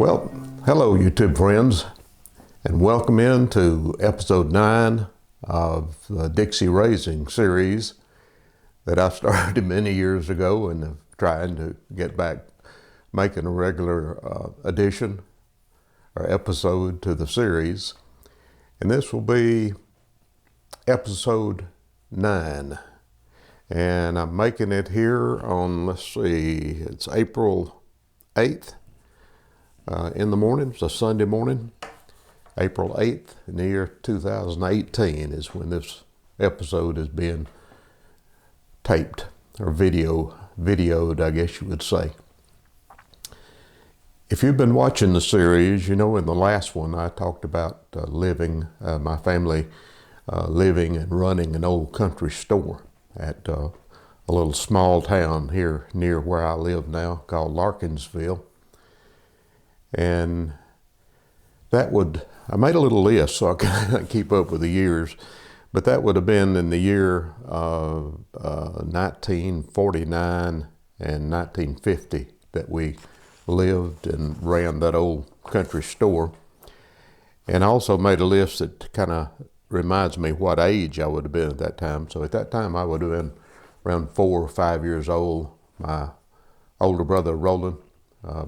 Well, hello YouTube friends, and welcome into episode 9 of the Dixie Raising series that I started many years ago and am trying to get back making a regular addition or episode to the series. And this will be episode 9. And I'm making it here on, it's April 8th. In the morning. It's a Sunday morning, April 8th in the year 2018 is when this episode is being taped or videoed, I guess you would say. If you've been watching the series, you know in the last one I talked about my family living and running an old country store at a little small town here near where I live now called Larkinsville. And I made a little list so I can keep up with the years, but that would have been in the year 1949 and 1950 that we lived and ran that old country store. And I also made a list that kind of reminds me what age I would have been at that time. So at that time I would have been around 4 or 5 years old. My older brother Roland,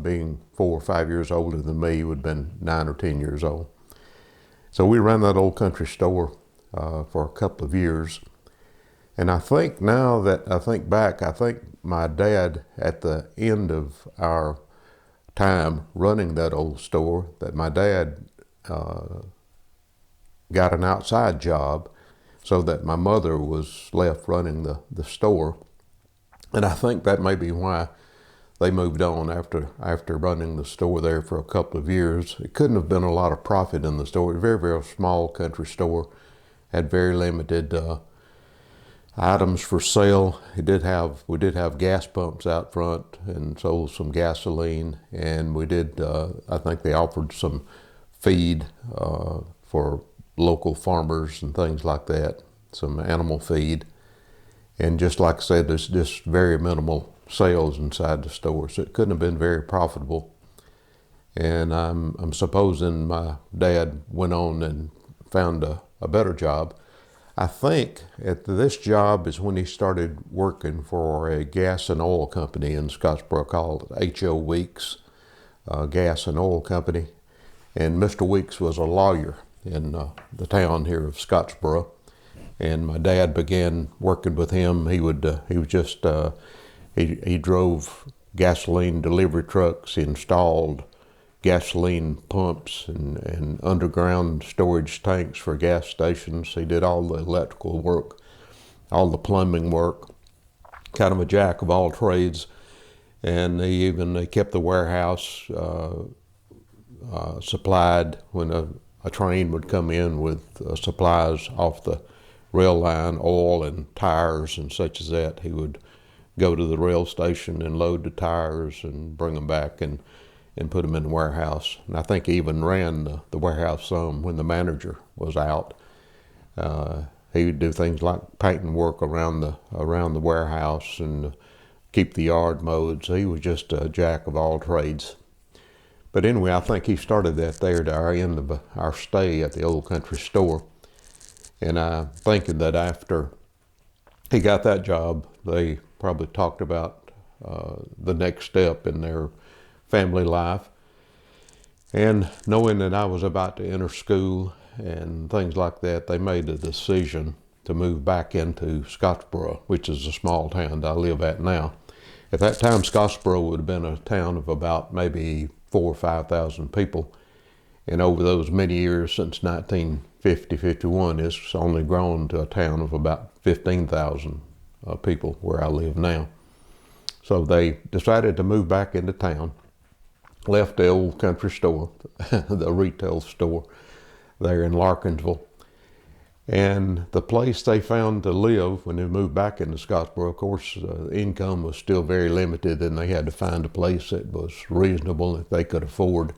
being 4 or 5 years older than me, would have been 9 or 10 years old. So we ran that old country store for a couple of years. And I think now that I think back, I think my dad, at the end of our time running that old store, that my dad got an outside job so that my mother was left running the store. And I think that may be why they moved on after running the store there for a couple of years. It couldn't have been a lot of profit in the store. It was a very, very small country store. Had very limited items for sale. We did have gas pumps out front and sold some gasoline. And we did, I think they offered some feed for local farmers and things like that, some animal feed. And just like I said, there's just very minimal sales inside the store, so it couldn't have been very profitable. And I'm supposing my dad went on and found a better job. I think at this job is when he started working for a gas and oil company in Scottsboro called H.O. Weeks Gas and Oil Company. And Mr. Weeks was a lawyer in the town here of Scottsboro. And my dad began working with him. He drove gasoline delivery trucks, he installed gasoline pumps and underground storage tanks for gas stations. He did all the electrical work, all the plumbing work, kind of a jack of all trades. And he kept the warehouse supplied when a train would come in with supplies off the rail line, oil and tires and such as that. He would go to the rail station and load the tires and bring them back and put them in the warehouse. And I think he even ran the warehouse some when the manager was out. He would do things like painting work around the warehouse and keep the yard mowed. So he was just a jack of all trades. But anyway, I think he started that there at our end of our stay at the old country store. And I'm thinking that after he got that job, they probably talked about the next step in their family life. And knowing that I was about to enter school and things like that, they made a decision to move back into Scottsboro, which is a small town that I live at now. At that time, Scottsboro would have been a town of about maybe 4,000 or 5,000 people. And over those many years since 1950-51, it's only grown to a town of about 15,000 people where I live now. So they decided to move back into town, left the old country store, the retail store there in Larkinsville. And the place they found to live when they moved back into Scottsboro, of course, income was still very limited, and they had to find a place that was reasonable that they could afford.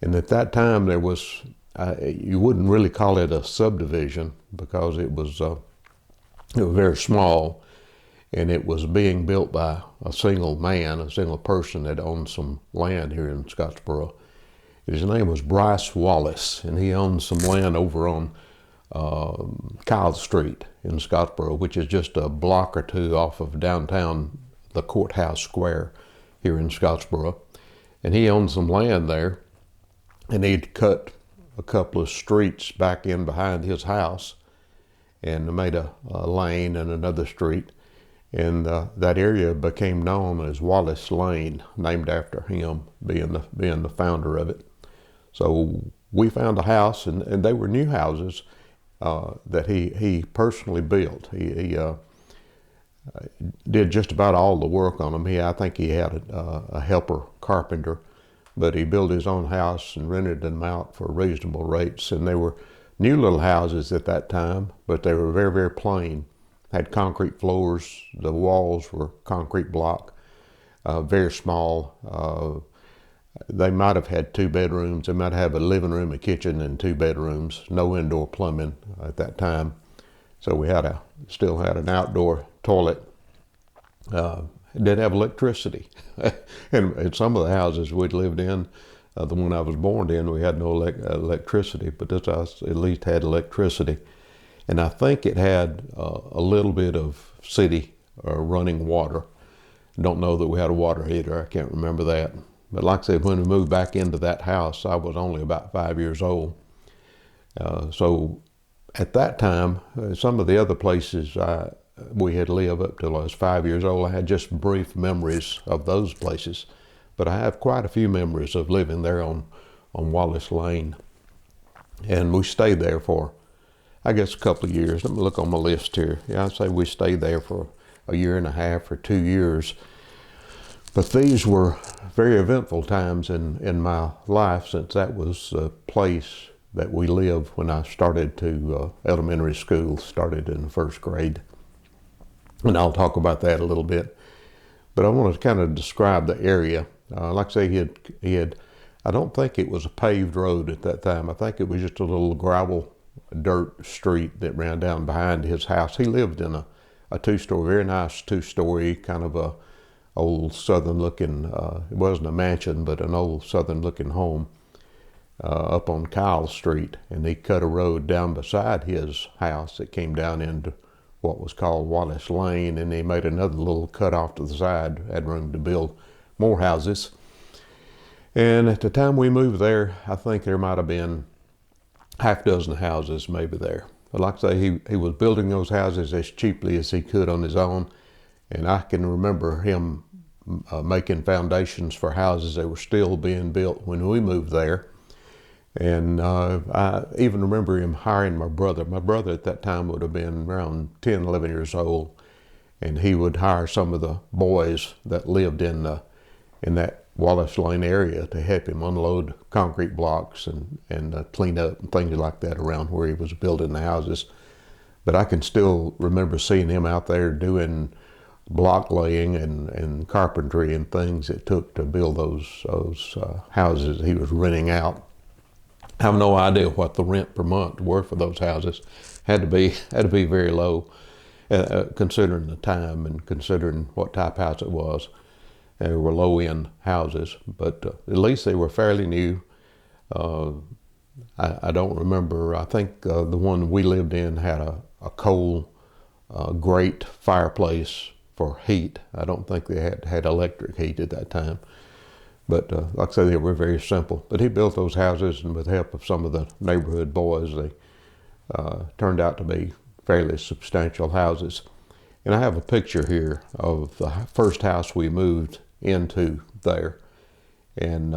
And at that time, there was, you wouldn't really call it a subdivision because it was very small, and it was being built by a single man, a single person that owned some land here in Scottsboro. His name was Wallace, and he owned some land over on Kyle Street in Scottsboro, which is just a block or two off of downtown, the courthouse square here in Scottsboro. And he owned some land there, and he'd cut a couple of streets back in behind his house and made a lane and another street. And that area became known as Wallace Lane, named after him, being the founder of it. So we found a house, and they were new houses that he personally built. He did just about all the work on them. I think he had a helper carpenter, but he built his own house and rented them out for reasonable rates. And they were new little houses at that time, but they were very, very plain. Had concrete floors. The walls were concrete block, very small. They might have had 2 bedrooms. They might have a living room, a kitchen, and 2 bedrooms. No indoor plumbing at that time. So we still had an outdoor toilet. Didn't have electricity. And in some of the houses we'd lived in, the one I was born in, we had no electricity, but this house at least had electricity. And I think it had a little bit of city running water. Don't know that we had a water heater. I can't remember that. But like I said, when we moved back into that house, I was only about 5 years old. So at that time, some of the other places we had lived up till I was 5 years old, I had just brief memories of those places. But I have quite a few memories of living there on Wallace Lane. And we stayed there for, I guess, a couple of years. Let me look on my list here. Yeah, I'd say we stayed there for a year and a half or 2 years. But these were very eventful times in my life, since that was a place that we lived when I started to elementary school, started in the 1st grade. And I'll talk about that a little bit. But I want to kind of describe the area. Like I say, he had, I don't think it was a paved road at that time. I think it was just a little gravel dirt street that ran down behind his house. He lived in a 2-story, very nice 2-story, kind of a old southern looking, it wasn't a mansion, but an old southern looking home up on Kyle Street. And he cut a road down beside his house that came down into what was called Wallace Lane, and he made another little cut off to the side, had room to build more houses. And at the time we moved there, I think there might have been half dozen houses maybe there. But like I say, he was building those houses as cheaply as he could on his own. And I can remember him making foundations for houses that were still being built when we moved there. And I even remember him hiring my brother. My brother at that time would have been around 10, 11 years old. And he would hire some of the boys that lived in that Wallace Lane area to help him unload concrete blocks and clean up and things like that around where he was building the houses. But I can still remember seeing him out there doing block laying and carpentry and things it took to build those houses he was renting out. I have no idea what the rent per month were for those houses. Had to be very low, considering the time and considering what type of house it was. They were low-end houses, but at least they were fairly new. I don't remember. I think the one we lived in had a coal grate fireplace for heat. I don't think they had electric heat at that time. But like I say, they were very simple. But he built those houses, and with the help of some of the neighborhood boys, they turned out to be fairly substantial houses. And I have a picture here of the first house we moved into there. And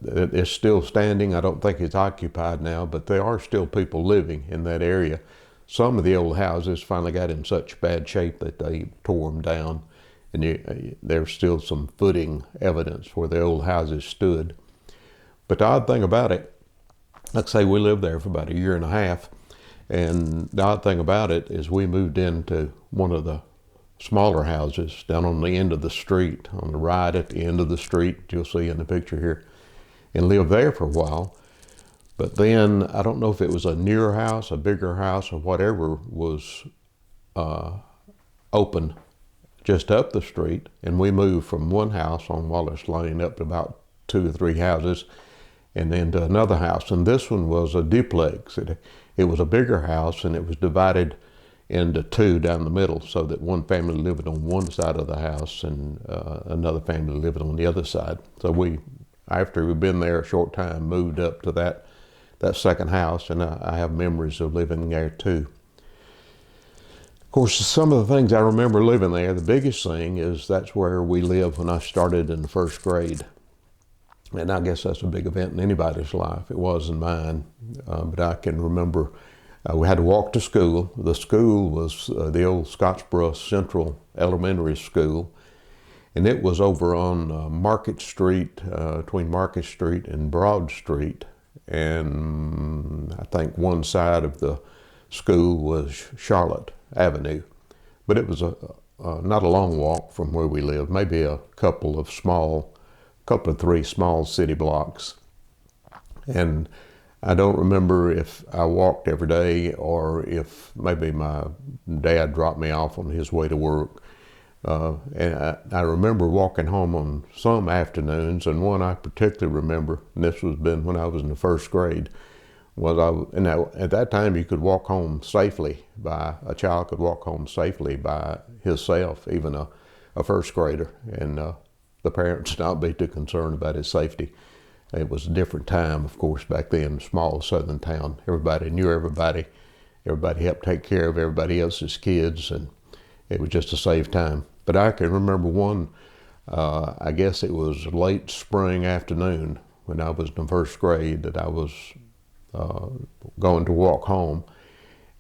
it's still standing. I don't think it's occupied now, but there are still people living in that area. Some of the old houses finally got in such bad shape that they tore them down. And there's still some footing evidence where the old houses stood. But the odd thing about it, like I say, we lived there for about a year and a half. And the odd thing about it is we moved into one of the smaller houses down on the end of the street, on the right at the end of the street, you'll see in the picture here, and lived there for a while. But then, I don't know if it was a newer house, a bigger house, or whatever was open just up the street, and we moved from one house on Wallace Lane up to about 2 or 3 houses, and then to another house. And this one was a duplex. It was a bigger house, and it was divided into two down the middle, so that one family lived on one side of the house and another family lived on the other side. So we, after we'd been there a short time, moved up to that second house, and I have memories of living there too. Of course, some of the things I remember living there, the biggest thing is that's where we lived when I started in the first grade. And I guess that's a big event in anybody's life. It was in mine, but I can remember we had to walk to school. The school was the old Scottsboro Central Elementary School, and it was over on Market Street, between Market Street and Broad Street. And I think one side of the school was Charlotte Avenue, but it was not a long walk from where we lived, maybe a couple of three small city blocks. And I don't remember if I walked every day or if maybe my dad dropped me off on his way to work. And I remember walking home on some afternoons, and one I particularly remember, and this was been when I was in the first grade, at that time you could walk home safely a child could walk home safely by himself, even a first grader, and the parents not be too concerned about his safety. It was a different time, of course, back then, small southern town. Everybody knew everybody. Everybody helped take care of everybody else's kids, and it was just a safe time. But I can remember one, I guess it was late spring afternoon when I was in the first grade, that I was going to walk home.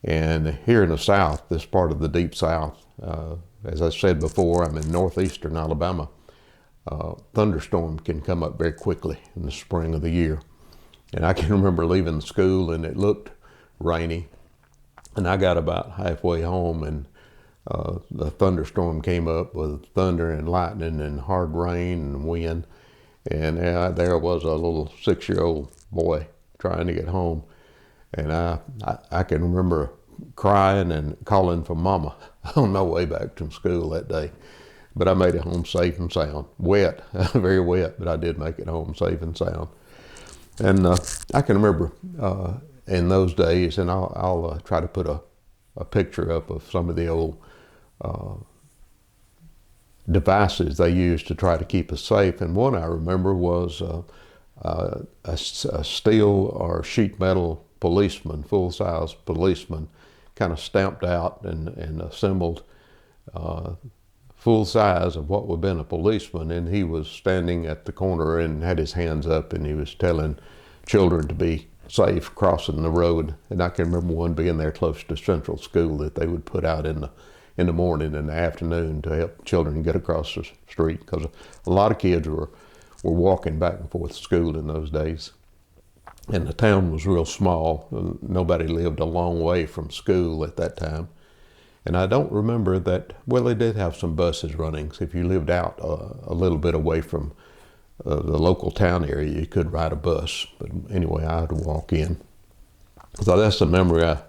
And here in the South, this part of the deep South, as I said before, I'm in northeastern Alabama. Thunderstorm can come up very quickly in the spring of the year. And I can remember leaving school and it looked rainy. And I got about halfway home and the thunderstorm came up with thunder and lightning and hard rain and wind. And there was a little 6-year-old boy trying to get home. And I can remember crying and calling for Mama on my way back from school that day. But I made it home safe and sound. Wet, very wet, but I did make it home safe and sound. And I can remember in those days, and I'll try to put a picture up of some of the old devices they used to try to keep us safe. And one I remember was a steel or sheet metal policeman, full-size policeman, kind of stamped out and assembled full size of what would have been a policeman, and he was standing at the corner and had his hands up, and he was telling children to be safe crossing the road. And I can remember one being there close to Central School that they would put out in the morning and the afternoon to help children get across the street, because a lot of kids were walking back and forth to school in those days. And the town was real small. Nobody lived a long way from school at that time. And I don't remember that, well, they did have some buses running. So if you lived out a little bit away from the local town area, you could ride a bus. But anyway, I had to walk in. So that's the memory I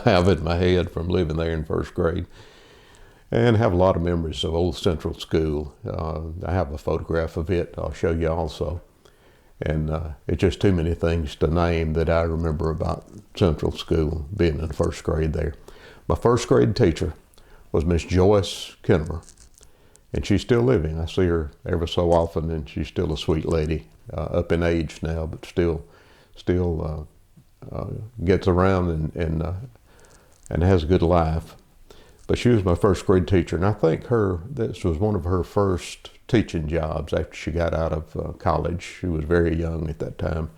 have in my head from living there in first grade. And I have a lot of memories of Old Central School. I have a photograph of it I'll show you also. And it's just too many things to name that I remember about Central School, being in first grade there. My first grade teacher was Miss Joyce Kinnemer, and she's still living. I see her ever so often, and she's still a sweet lady, up in age now, but still gets around and has a good life. But she was my first grade teacher, and I think this was one of her first teaching jobs after she got out of college. She was very young at that time,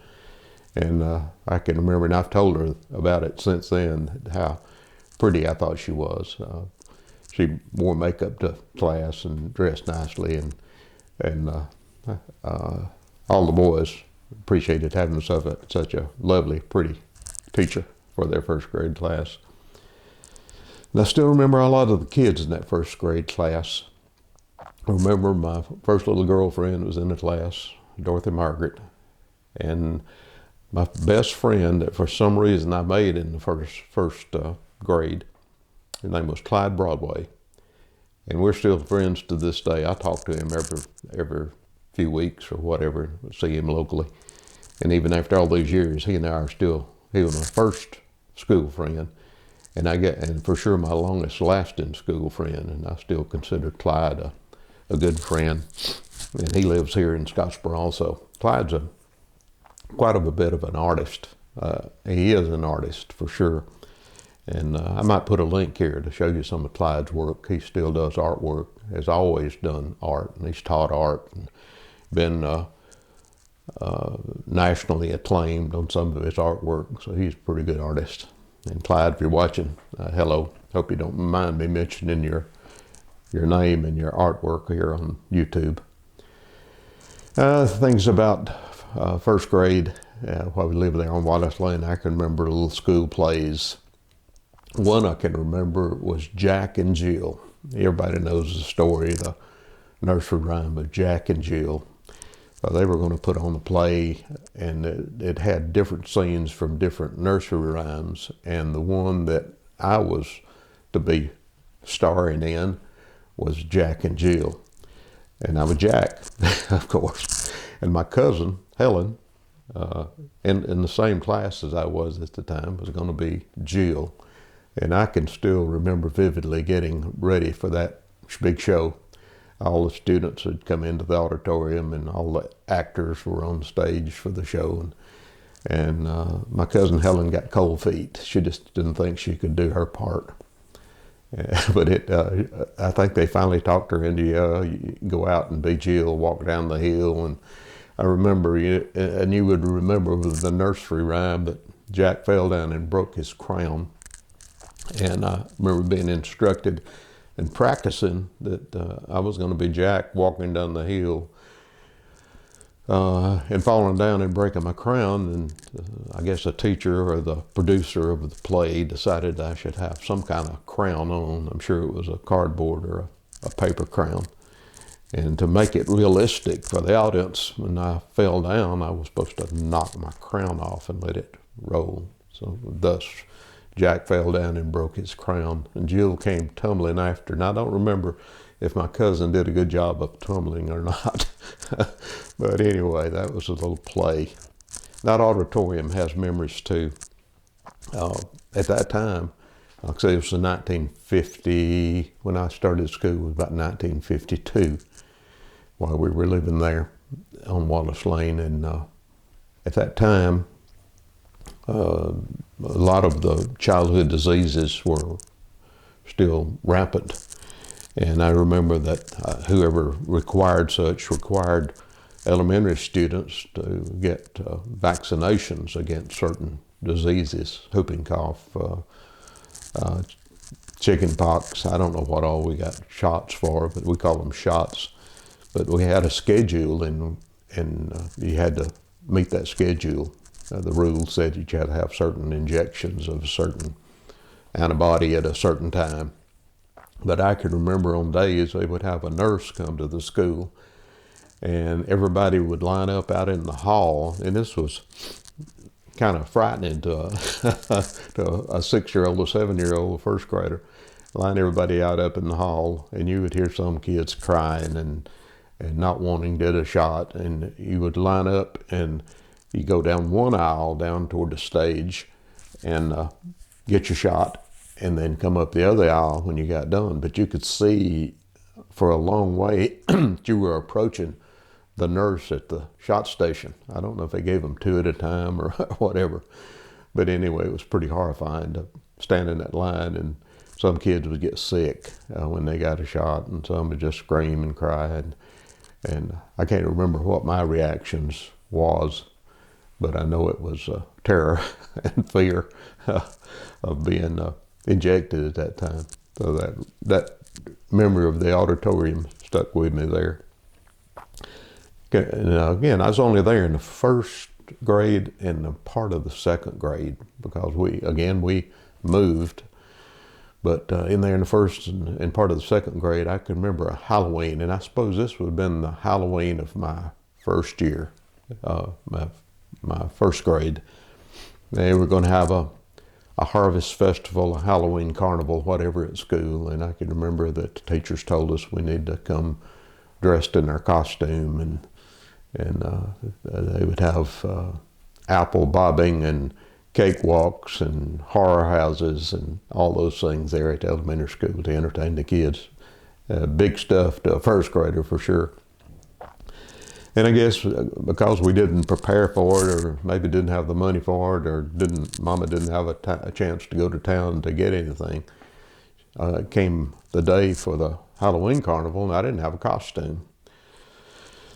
and I can remember, and I've told her about it since then, how pretty I thought she was. She wore makeup to class and dressed nicely, and all the boys appreciated having such a lovely, pretty teacher for their first grade class. And I still remember a lot of the kids in that first grade class. I remember my first little girlfriend was in the class, Dorothy Margaret, and my best friend that for some reason I made in the first grade, his name was Clyde Broadway, and we're still friends to this day. I talk to him every few weeks or whatever, see him locally. And even after all these years, he and I are still, he was my first school friend, and for sure my longest lasting school friend, and I still consider Clyde a good friend. And he lives here in Scottsboro also. Clyde's quite a bit of an artist. He is an artist for sure. And I might put a link here to show you some of Clyde's work. He still does artwork, has always done art, and he's taught art and been nationally acclaimed on some of his artwork. So he's a pretty good artist. And Clyde, if you're watching, hello. Hope you don't mind me mentioning your name and your artwork here on YouTube. Things about first grade, while we lived there on Wallace Lane, I can remember little school plays. One I can remember was Jack and Jill. Everybody knows the story, the nursery rhyme of Jack and Jill. They were going to put on a play, and it had different scenes from different nursery rhymes, and the one that I was to be starring in was Jack and Jill. And I was Jack, of course. And my cousin, Helen, in the same class as I was at the time, was going to be Jill. And I can still remember vividly getting ready for that big show. All the students had come into the auditorium, and all the actors were on stage for the show. And my cousin Helen got cold feet. She just didn't think she could do her part. But I think they finally talked her into, you go out and be Jill, walk down the hill. And I remember, and you would remember the nursery rhyme that Jack fell down and broke his crown. And I remember being instructed and practicing that I was going to be Jack walking down the hill and falling down and breaking my crown. And I guess the teacher or the producer of the play decided I should have some kind of crown on. I'm sure it was a cardboard or a paper crown. And to make it realistic for the audience, when I fell down, I was supposed to knock my crown off and let it roll. So thus, Jack fell down and broke his crown, and Jill came tumbling after. And I don't remember if my cousin did a good job of tumbling or not. But anyway, that was a little play. That auditorium has memories too. At that time, like I say, it was in 1950, when I started school, it was about 1952, while we were living there on Wallace Lane. And at that time, a lot of the childhood diseases were still rampant. And I remember that whoever required elementary students to get vaccinations against certain diseases, whooping cough, chicken pox. I don't know what all we got shots for, but we call them shots. But we had a schedule, and you had to meet that schedule. The rules said you had to have certain injections of a certain antibody at a certain time. But I can remember on days they would have a nurse come to the school, and everybody would line up out in the hall. And this was kind of frightening to a 6-year-old, a 7-year-old, a first grader. Line everybody out up in the hall, and you would hear some kids crying and not wanting to get a shot. And you would line up, and you go down one aisle down toward the stage and get your shot, and then come up the other aisle when you got done. But you could see for a long way that you were approaching the nurse at the shot station. I don't know if they gave them 2 at a time or whatever. But anyway, it was pretty horrifying to stand in that line, and some kids would get sick when they got a shot, and some would just scream and cry. And I can't remember what my reactions was, but I know it was terror and fear of being injected at that time. So that memory of the auditorium stuck with me there. And again, I was only there in the first grade and a part of the second grade, because we moved. But in there in the first and part of the second grade, I can remember a Halloween, and I suppose this would have been the Halloween of my first year, my first grade. They were going to have a harvest festival, a Halloween carnival, whatever, at school. And I can remember that the teachers told us we need to come dressed in our costume, and they would have apple bobbing and cakewalks and horror houses and all those things there at the elementary school to entertain the kids. Big stuff to a first grader for sure. And I guess because we didn't prepare for it, or maybe didn't have the money for it, or Mama didn't have a chance to go to town to get anything, came the day for the Halloween carnival, and I didn't have a costume.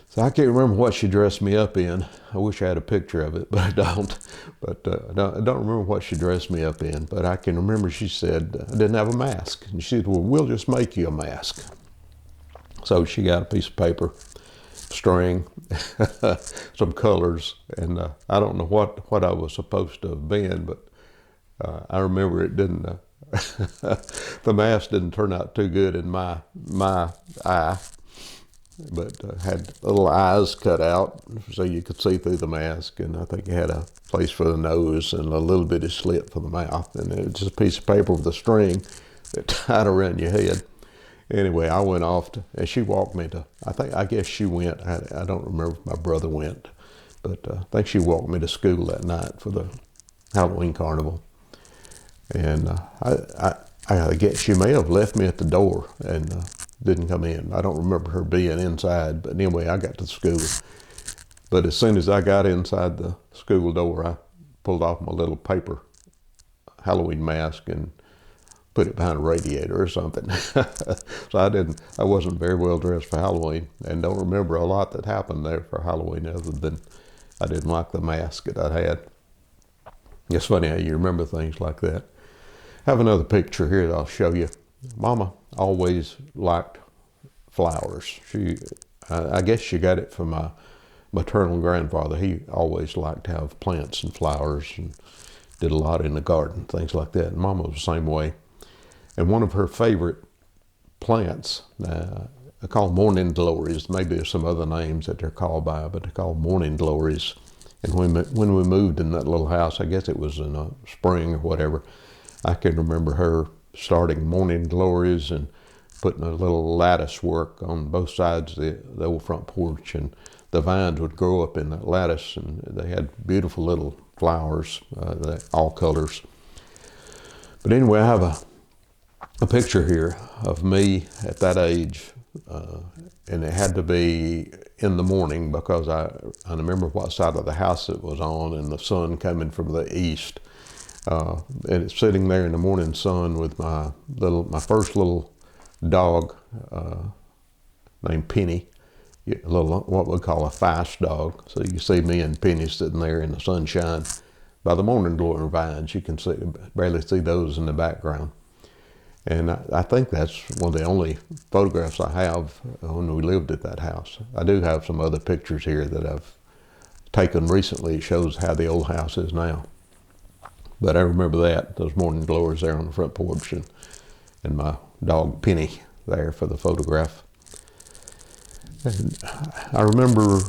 So I can't remember what she dressed me up in. I wish I had a picture of it, but I don't. But I don't remember what she dressed me up in, but I can remember she said I didn't have a mask. And she said, well, we'll just make you a mask. So she got a piece of paper, string, some colors, and I don't know what I was supposed to have been, but I remember it didn't, the mask didn't turn out too good in my eye, but had little eyes cut out so you could see through the mask, and I think it had a place for the nose and a little bitty slit for the mouth, and it was just a piece of paper with a string that tied around your head. Anyway, I went off and she walked me to, I guess she went, I don't remember if my brother went, but I think she walked me to school that night for the Halloween carnival. And I guess she may have left me at the door and didn't come in. I don't remember her being inside, but anyway, I got to school. But as soon as I got inside the school door, I pulled off my little paper Halloween mask and put it behind a radiator or something. So I wasn't very well dressed for Halloween, and don't remember a lot that happened there for Halloween other than I didn't like the mask that I had. It's funny how you remember things like that. I have another picture here that I'll show you. Mama always liked flowers. I guess she got it from my maternal grandfather. He always liked to have plants and flowers and did a lot in the garden, things like that. And Mama was the same way. And one of her favorite plants, I call morning glories. Maybe there's some other names that they're called by, but they're called morning glories. And when we moved in that little house, I guess it was in a spring or whatever, I can remember her starting morning glories and putting a little lattice work on both sides of the old front porch, and the vines would grow up in that lattice, and they had beautiful little flowers, all colors. But anyway, I have a picture here of me at that age, and it had to be in the morning because I remember what side of the house it was on, and the sun coming from the east, and it's sitting there in the morning sun with my first little dog named Penny, a little what we call a fast dog. So you see me and Penny sitting there in the sunshine by the morning glory vines. You can barely see those in the background. And I think that's one of the only photographs I have when we lived at that house. I do have some other pictures here that I've taken recently. It shows how the old house is now. But I remember those morning glories there on the front porch, and my dog Penny there for the photograph. And I remember,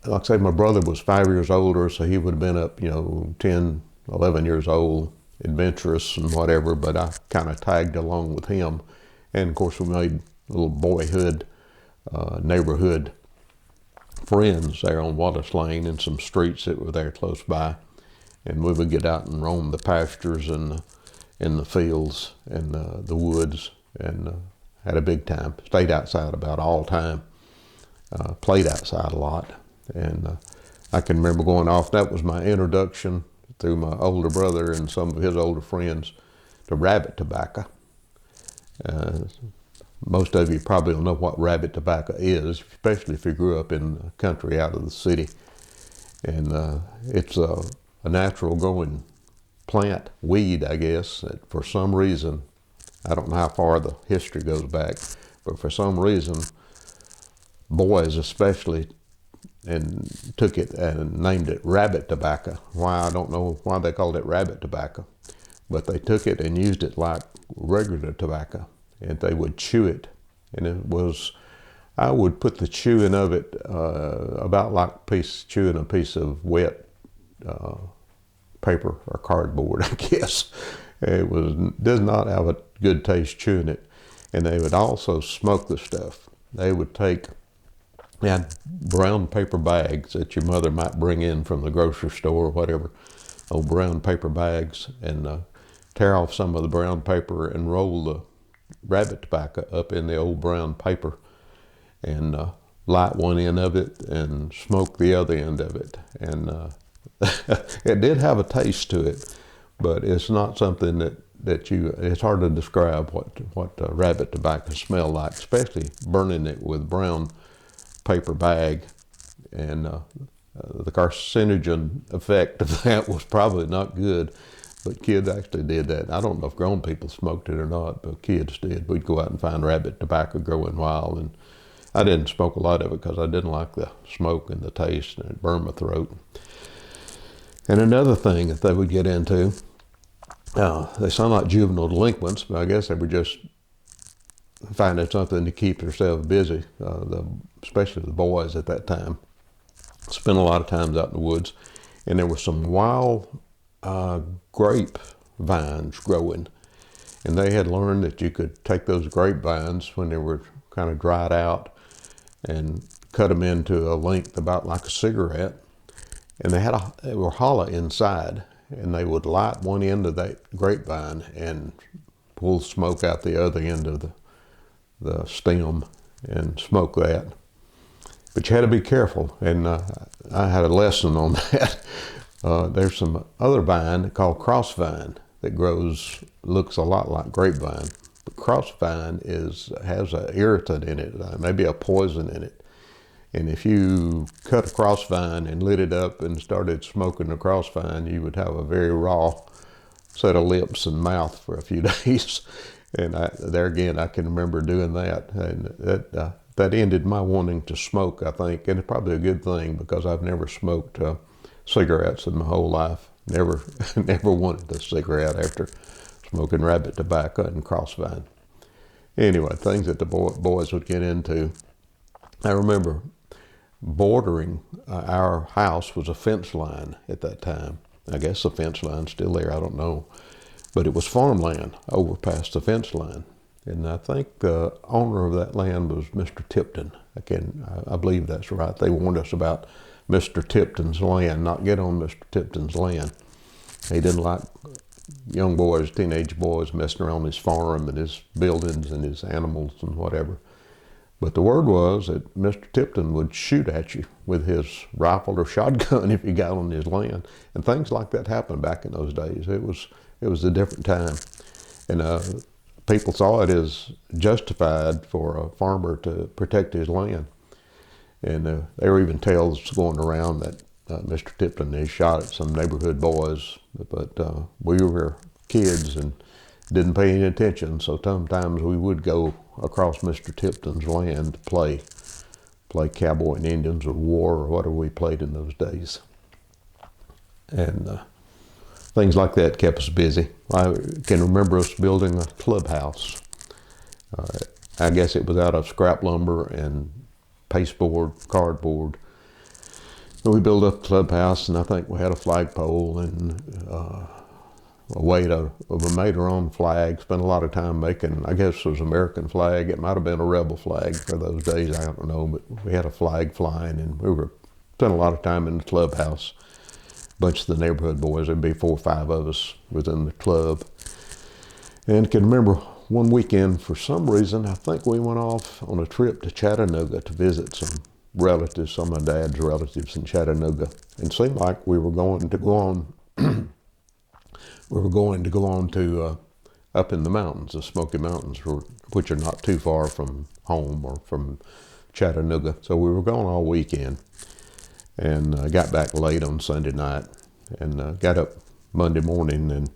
like I say, my brother was 5 years older, so he would have been up, 10, 11 years old, adventurous and whatever, but I kind of tagged along with him. And of course we made little boyhood neighborhood friends there on Wallace Lane and some streets that were there close by. And we would get out and roam the pastures and in the fields and the woods, and had a big time. Stayed outside about all time, played outside a lot. And I can remember going off, that was my introduction through my older brother and some of his older friends to rabbit tobacco. Most of you probably don't know what rabbit tobacco is, especially if you grew up in the country out of the city. And it's a natural growing plant, weed, I guess, that for some reason, I don't know how far the history goes back, but for some reason, boys especially, and took it and named it rabbit tobacco. Why, I don't know why they called it rabbit tobacco, but they took it and used it like regular tobacco, and they would chew it. And it was, I would put the chewing of it about like chewing a piece of wet paper or cardboard, I guess. It does not have a good taste chewing it. And they would also smoke the stuff. They would take had brown paper bags that your mother might bring in from the grocery store or whatever, old brown paper bags, and tear off some of the brown paper and roll the rabbit tobacco up in the old brown paper and light one end of it and smoke the other end of it. And it did have a taste to it, but it's not something it's hard to describe what rabbit tobacco smelled like, especially burning it with brown paper bag. And the carcinogen effect of that was probably not good, but kids actually did that. I don't know if grown people smoked it or not, but kids did. We'd go out and find rabbit tobacco growing wild, and I didn't smoke a lot of it because I didn't like the smoke and the taste, and it burned my throat. And another thing that they would get into, they sound like juvenile delinquents, but I guess they were just finding something to keep themselves busy, especially the boys at that time. Spent a lot of times out in the woods, and there were some wild grape vines growing, and they had learned that you could take those grapevines when they were kind of dried out and cut them into a length about like a cigarette, and they were hollow inside, and they would light one end of that grapevine and pull smoke out the other end of the stem and smoke that. But you had to be careful, and I had a lesson on that. There's some other vine called crossvine that looks a lot like grapevine. But crossvine has an irritant in it, maybe a poison in it. And if you cut a crossvine and lit it up and started smoking the crossvine, you would have a very raw set of lips and mouth for a few days. And there again, I can remember doing that. And that ended my wanting to smoke, I think. And it's probably a good thing, because I've never smoked cigarettes in my whole life. Never wanted a cigarette after smoking rabbit tobacco and crossvine. Anyway, things that the boys would get into. I remember bordering our house was a fence line at that time. I guess the fence line's still there, I don't know. But it was farmland over past the fence line. And I think the owner of that land was Mr. Tipton. I believe that's right. They warned us about Mr. Tipton's land, not get on Mr. Tipton's land. He didn't like young boys, teenage boys messing around his farm and his buildings and his animals and whatever. But the word was that Mr. Tipton would shoot at you with his rifle or shotgun if you got on his land. And things like that happened back in those days. It was a different time. And people saw it as justified for a farmer to protect his land. And there were even tales going around that Mr. Tipton had shot at some neighborhood boys, but we were kids and didn't pay any attention, so sometimes we would go across Mr. Tipton's land to play cowboy and Indians or war or whatever we played in those days. And things like that kept us busy. I can remember us building a clubhouse. I guess it was out of scrap lumber and pasteboard, cardboard. We built up the clubhouse, and I think we had a flagpole and we made our own flag. Spent a lot of time making, I guess it was an American flag. It might have been a rebel flag for those days, I don't know, but we had a flag flying, and spent a lot of time in the clubhouse. A bunch of the neighborhood boys, there'd be 4 or 5 of us within the club. And I can remember one weekend, for some reason, I think we went off on a trip to Chattanooga to visit some relatives, some of my dad's relatives in Chattanooga. And it seemed like we were going to go on to up in the mountains, the Smoky Mountains, which are not too far from home or from Chattanooga. So we were gone all weekend, and got back late on Sunday night, and got up Monday morning and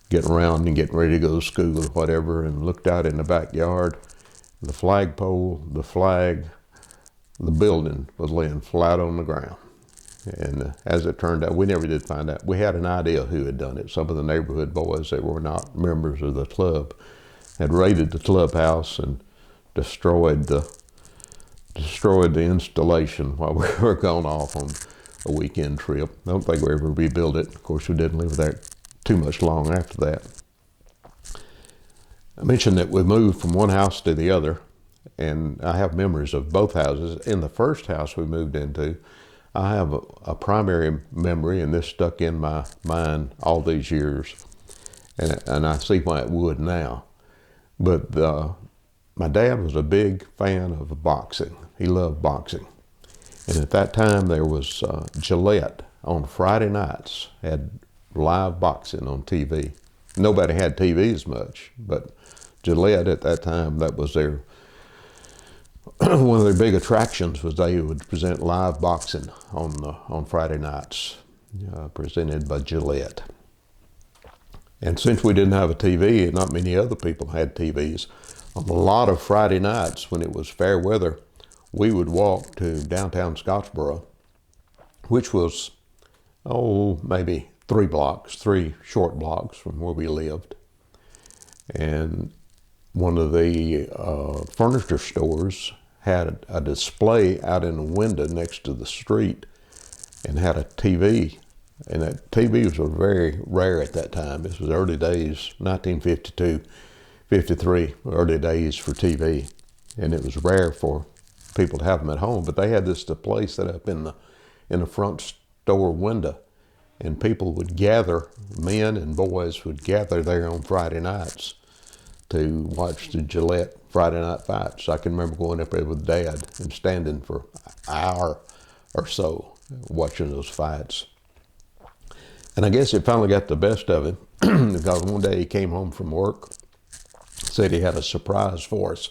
getting around and getting ready to go to school or whatever, and looked out in the backyard. The flagpole, the flag, the building was laying flat on the ground. And as it turned out, we never did find out. We had an idea who had done it. Some of the neighborhood boys that were not members of the club had raided the clubhouse and destroyed the installation while we were going off on a weekend trip. I don't think we ever rebuilt it. Of course, we didn't live there too much long after that. I mentioned that we moved from one house to the other, and I have memories of both houses. In the first house we moved into, I have a primary memory, and this stuck in my mind all these years, and I see why it would now. But my dad was a big fan of boxing. He loved boxing. And at that time there was Gillette on Friday nights, had live boxing on TV. Nobody had TVs much, but Gillette at that time, that was their one of their big attractions, was they would present live boxing on Friday nights, presented by Gillette. And since we didn't have a TV, and not many other people had TVs, on a lot of Friday nights when it was fair weather, we would walk to downtown Scottsboro, which was, maybe 3 short blocks from where we lived. And one of the furniture stores had a display out in a window next to the street and had a TV. And that TVs were very rare at that time. This was early days, 1952, 53, early days for TV. And it was rare for people to have them at home. But they had this display set up in the front store window. And people would gather, men and boys would gather there on Friday nights to watch the Gillette Friday night fights. I can remember going up there with Dad and standing for an hour or so watching those fights. And I guess it finally got the best of him because one day he came home from work, said he had a surprise for us.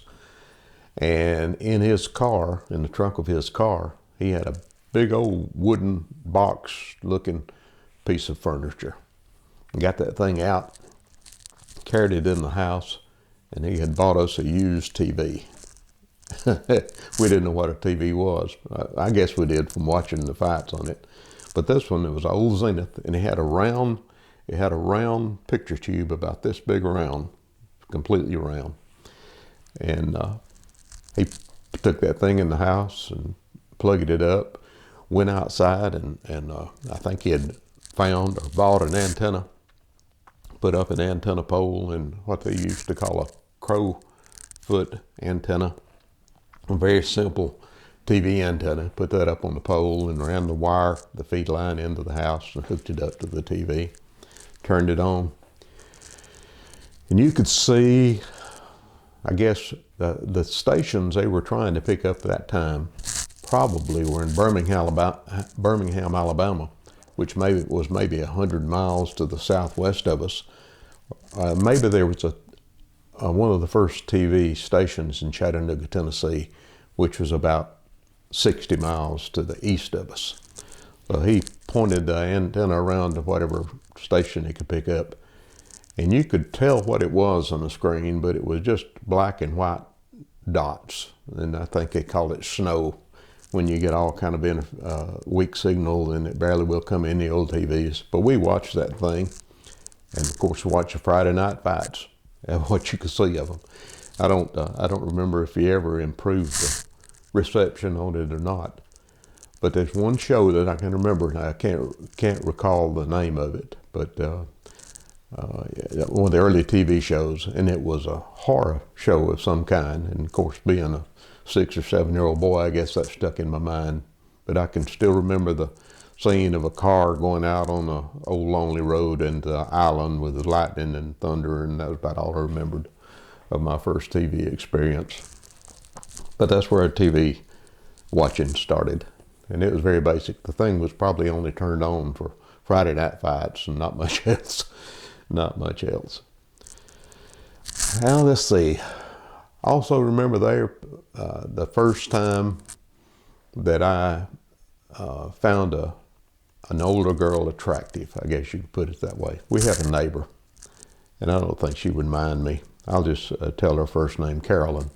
And in his car, in the trunk of his car, he had a big old wooden box looking piece of furniture. Got that thing out, carried it in the house, and he had bought us a used TV. We didn't know what a TV was. I guess we did from watching the fights on it. But this one, it was old Zenith, and it had a round picture tube about this big around, completely round. And he took that thing in the house and plugged it up, went outside, and I think he had found or bought an antenna, put up an antenna pole in what they used to call a crow foot antenna, a very simple TV antenna, put that up on the pole and ran the wire, the feed line into the house and hooked it up to the TV, turned it on. And you could see, I guess, the stations they were trying to pick up at that time probably were in Birmingham, Alabama, which was maybe 100 miles to the southwest of us. Maybe there was one of the first TV stations in Chattanooga, Tennessee, which was about 60 miles to the east of us. So he pointed the antenna around to whatever station he could pick up. And you could tell what it was on the screen, but it was just black and white dots. And I think they call it snow when you get all kind of in weak signal and it barely will come in the old TVs. But we watched that thing, and of course watched the Friday night fights and what you could see of them. I don't remember if he ever improved the reception on it or not. But there's one show that I can remember, and I can't recall the name of it, but one of the early TV shows, and it was a horror show of some kind. And of course, being a 6 or 7 year old boy, I guess that stuck in my mind. But I can still remember the scene of a car going out on the old lonely road into the island with the lightning and thunder, and that was about all I remembered of my first TV experience. But that's where TV watching started, and it was very basic. The thing was probably only turned on for Friday night fights and not much else. Not much else. Now let's see. Also remember there the first time that I found an older girl attractive, I guess you could put it that way. We had a neighbor, and I don't think she would mind me. I'll just tell her first name, Carolyn.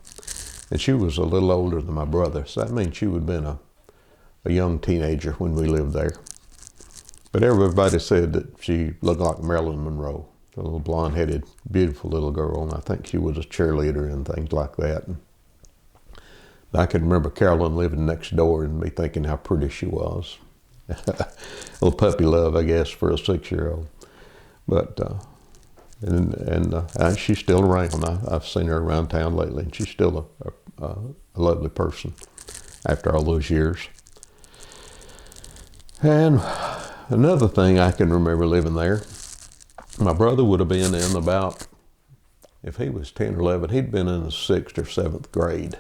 And she was a little older than my brother, so that means she would have been a young teenager when we lived there. But everybody said that she looked like Marilyn Monroe, a little blonde-headed, beautiful little girl, and I think she was a cheerleader and things like that. And I can remember Carolyn living next door and me thinking how pretty she was. A little puppy love, I guess, for a 6-year-old. But and she's still around. I've seen her around town lately, and she's still a lovely person after all those years. And another thing I can remember living there, my brother would have been in about, if he was 10 or 11, he'd been in the 6th or 7th grade.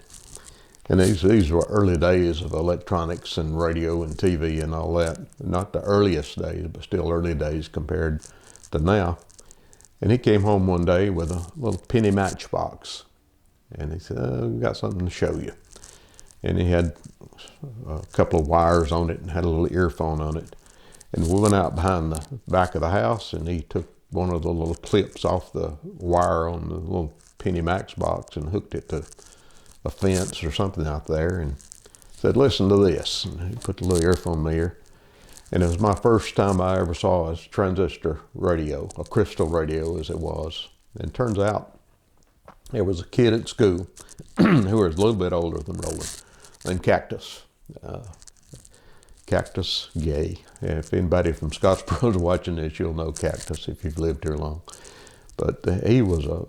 And these were early days of electronics and radio and TV and all that. Not the earliest days, but still early days compared to now. And he came home one day with a little penny matchbox. And he said, I've got something to show you. And he had a couple of wires on it and had a little earphone on it. And we went out behind the back of the house, and he took one of the little clips off the wire on the little penny matchbox and hooked it to a fence or something out there and said, listen to this. And he put the little earphone there. And it was my first time I ever saw a transistor radio, a crystal radio as it was. And it turns out there was a kid at school who was a little bit older than Roland, named Cactus. Cactus Gay. If anybody from Scottsboro is watching this, you'll know Cactus if you've lived here long. But he was a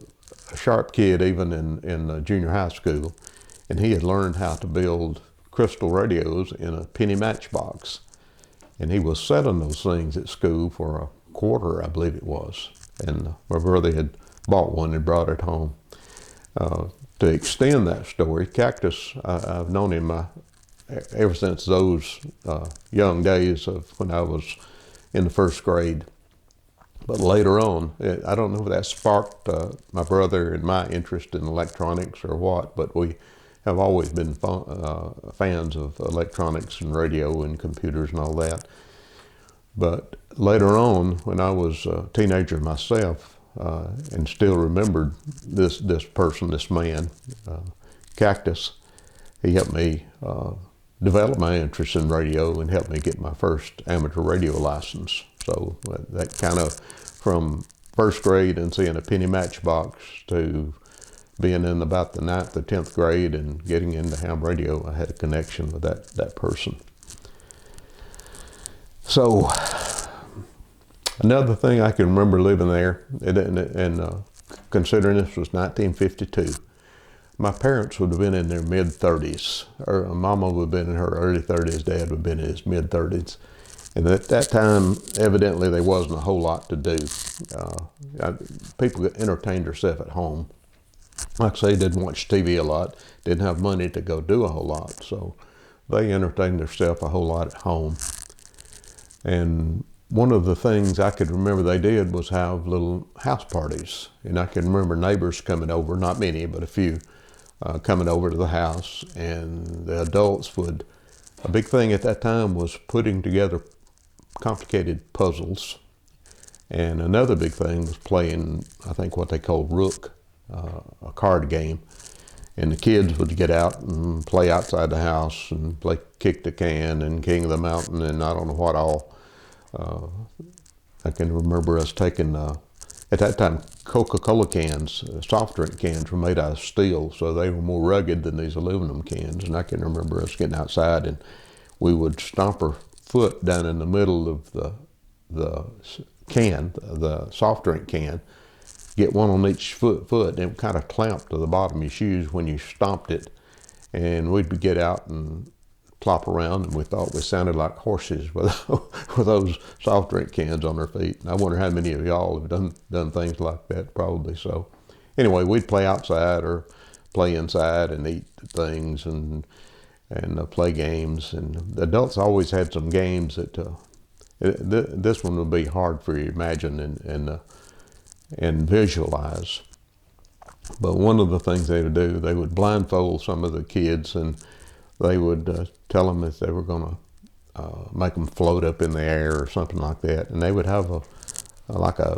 sharp kid even in junior high school, and he had learned how to build crystal radios in a penny matchbox. And he was selling those things at school for a quarter, I believe it was. And my brother had bought one and brought it home. To extend that story, Cactus, I've known him ever since those young days of when I was in the 1st grade. But later on, I don't know if that sparked my brother and my interest in electronics or what, but we have always been fans of electronics and radio and computers and all that. But later on, when I was a teenager myself, and still remembered this person, this man, Cactus, he helped me develop my interest in radio and helped me get my first amateur radio license. So that kind of, from 1st grade and seeing a penny matchbox to being in about the 9th or 10th grade and getting into ham radio, I had a connection with that person. So another thing I can remember living there, and considering this was 1952, my parents would have been in their mid-30s. Or Mama would have been in her early 30s, Dad would have been in his mid-30s. And at that time, evidently, there wasn't a whole lot to do. People entertained themselves at home. Like I say, didn't watch TV a lot, didn't have money to go do a whole lot, so they entertained themselves a whole lot at home. And one of the things I could remember they did was have little house parties. And I can remember neighbors coming over, not many, but a few, coming over to the house, and the adults would, a big thing at that time was putting together complicated puzzles. And another big thing was playing, I think, what they called Rook, a card game. And the kids would get out and play outside the house and play Kick the Can and King of the Mountain and I don't know what all. I can remember us taking, at that time, Coca-Cola cans, soft drink cans were made out of steel, so they were more rugged than these aluminum cans. And I can remember us getting outside and we would stomp our foot down in the middle of the can, the soft drink can, get one on each foot, and it would kind of clamp to the bottom of your shoes when you stomped it. And we'd get out and plop around, and we thought we sounded like horses with those soft drink cans on our feet. And I wonder how many of y'all have done things like that, probably so. Anyway, we'd play outside or play inside and eat things and play games. And the adults always had some games that, this one would be hard for you to imagine and visualize. But one of the things they would do, they would blindfold some of the kids and they would tell them if they were going to make them float up in the air or something like that. And they would have like a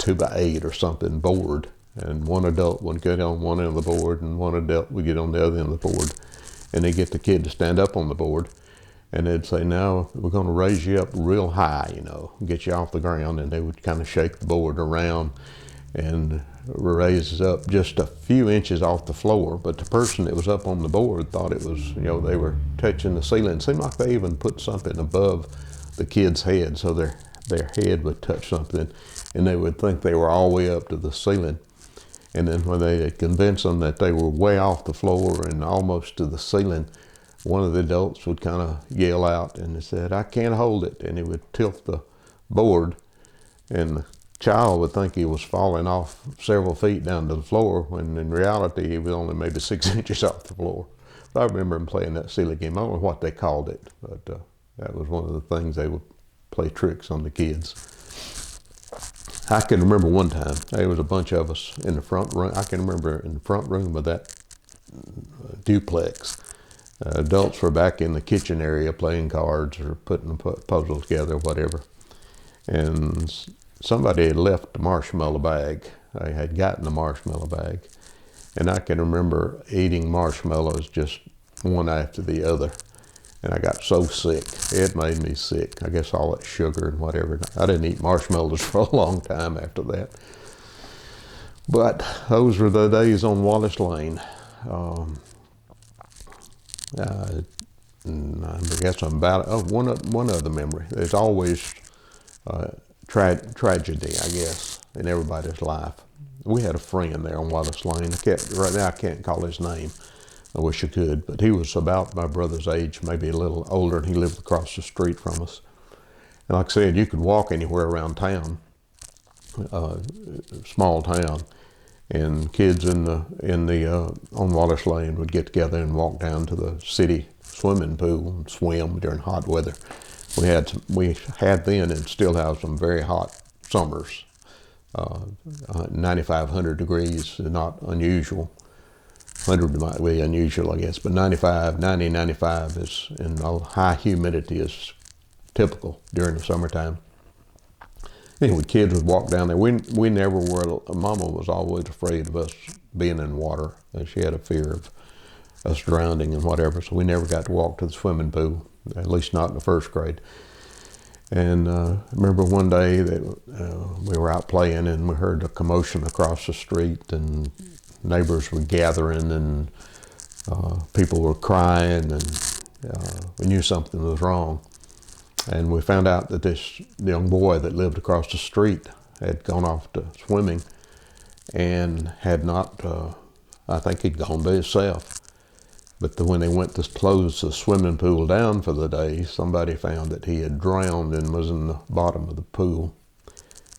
2x8 or something board. And one adult would get on one end of the board and one adult would get on the other end of the board. And they'd get the kid to stand up on the board. And they'd say, now we're going to raise you up real high, get you off the ground. And they would kind of shake the board around and raise up just a few inches off the floor. But the person that was up on the board thought it was, they were touching the ceiling. It seemed like they even put something above the kid's head so their head would touch something and they would think they were all the way up to the ceiling. And then when they had convinced them that they were way off the floor and almost to the ceiling, one of the adults would kind of yell out and they said, "I can't hold it." And he would tilt the board, and the child would think he was falling off several feet down to the floor, when in reality he was only maybe 6 inches off the floor. But I remember him playing that silly game. I don't know what they called it, but that was one of the things they would play tricks on the kids. I can remember one time, there was a bunch of us in the front room. I can remember in the front room of that duplex. Adults were back in the kitchen area playing cards or putting the puzzles together, whatever. And somebody had left the marshmallow bag. I had gotten the marshmallow bag. And I can remember eating marshmallows just one after the other. And I got so sick. It made me sick. I guess all that sugar and whatever. I didn't eat marshmallows for a long time after that. But those were the days on Wallace Lane. I guess I'm about one other memory. There's always tragedy, I guess, in everybody's life. We had a friend there on Wallace Lane. Right now I can't call his name. I wish I could, but he was about my brother's age, maybe a little older, and he lived across the street from us. And like I said, you could walk anywhere around town, small town, and kids on Wallace Lane would get together and walk down to the city swimming pool and swim during hot weather. We had then and still have some very hot summers. 9,500 degrees is not unusual. 100 might be unusual, I guess, but 95 is, and high humidity is typical during the summertime. Anyway, kids would walk down there. We never were, Mama was always afraid of us being in water. She had a fear of us drowning and whatever, so we never got to walk to the swimming pool, at least not in the first grade. And I remember one day that we were out playing and we heard a commotion across the street, and neighbors were gathering and people were crying, and we knew something was wrong. And we found out that this young boy that lived across the street had gone off to swimming and had not, I think he'd gone by himself. But when they went to close the swimming pool down for the day, somebody found that he had drowned and was in the bottom of the pool.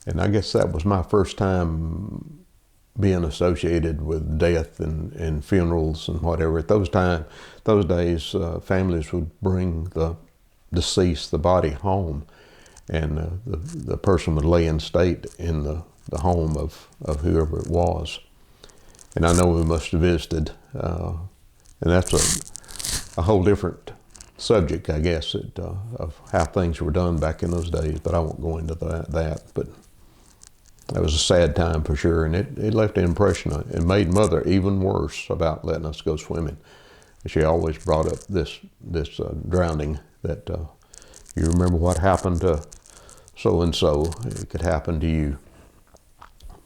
And I guess that was my first time being associated with death and funerals and whatever. At those days, families would bring the deceased, the body, home, and the person would lay in state in the home of whoever it was. And I know we must have visited, and that's a whole different subject, I guess, of how things were done back in those days, but I won't go into that. But that was a sad time for sure, and it left an impression. It made Mother even worse about letting us go swimming. She always brought up this drowning, that you remember what happened to so-and-so, it could happen to you.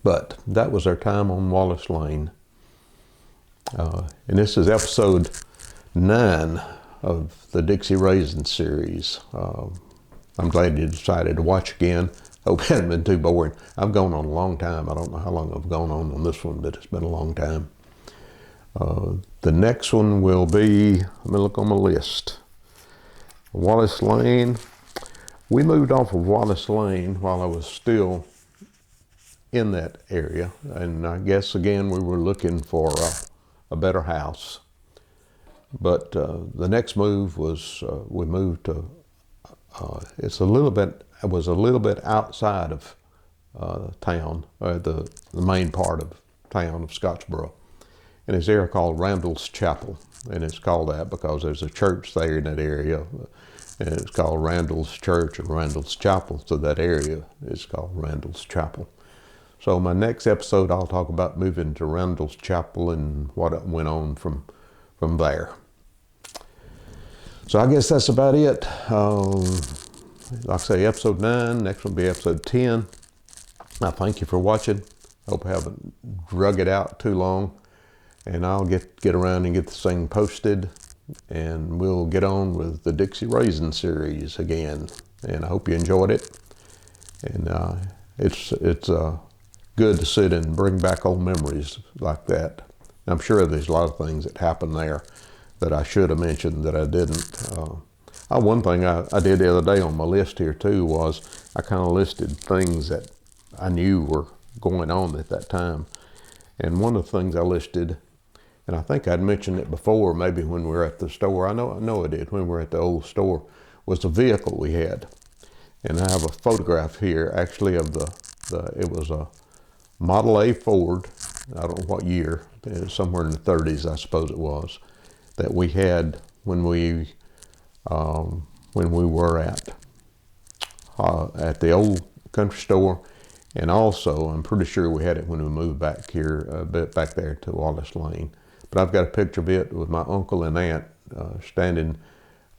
But that was our time on Wallace Lane. And this is episode 9 of the Dixie Raising series. I'm glad you decided to watch again. Hope it hasn't been too boring. I've gone on a long time. I don't know how long I've gone on this one, but it's been a long time. The next one will be, let me look on my list. Wallace Lane. We moved off of Wallace Lane while I was still in that area. And I guess, again, we were looking for a better house. But the next move was, we moved to, it was a little bit outside of town, the main part of town of Scottsboro. And it's area called Randall's Chapel. And it's called that because there's a church there in that area. And it's called Randall's Church or Randall's Chapel. So that area is called Randall's Chapel. So my next episode, I'll talk about moving to Randall's Chapel and what went on from there. So I guess that's about it. Like I say, episode 9, next one will be episode 10. I thank you for watching. Hope I haven't drug it out too long. And I'll get around and get this thing posted. And we'll get on with the Dixie Raising series again. And I hope you enjoyed it. And it's good good to sit and bring back old memories like that. I'm sure there's a lot of things that happened there that I should have mentioned that I didn't. One thing I did the other day on my list here too was I kind of listed things that I knew were going on at that time. And one of the things I listed, and I think I'd mentioned it before, maybe when we were at the store, I know I did, when we were at the old store, was the vehicle we had. And I have a photograph here actually of it was a Model A Ford, I don't know what year, it was somewhere in the 30s I suppose it was, that we had when we were at the old country store, and also I'm pretty sure we had it when we moved back here, back there to Wallace Lane. But I've got a picture of it with my uncle and aunt standing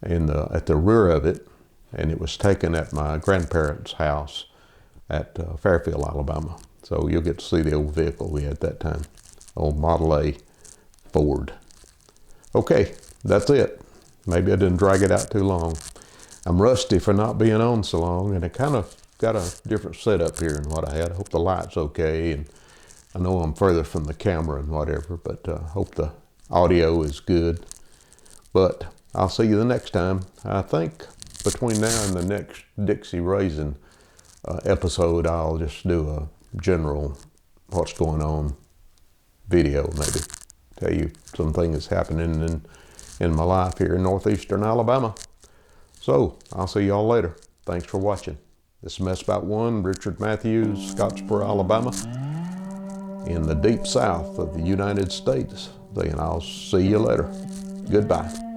at the rear of it, and it was taken at my grandparents' house at Fairfield, Alabama. So you'll get to see the old vehicle we had at that time, old Model A Ford. Okay, that's it. Maybe I didn't drag it out too long. I'm rusty for not being on so long, and I kind of got a different setup here than what I had. I hope the light's okay, and I know I'm further from the camera and whatever, but hope the audio is good. But I'll see you the next time. I think between now and the next Dixie Raising episode, I'll just do a general what's going on video, maybe. Tell you some things happening in my life here in northeastern Alabama. So I'll see y'all later. Thanks for watching. This is Mess About One, Richard Matthews, Scottsboro, Alabama, in the deep south of the United States. And I'll see you later. Goodbye.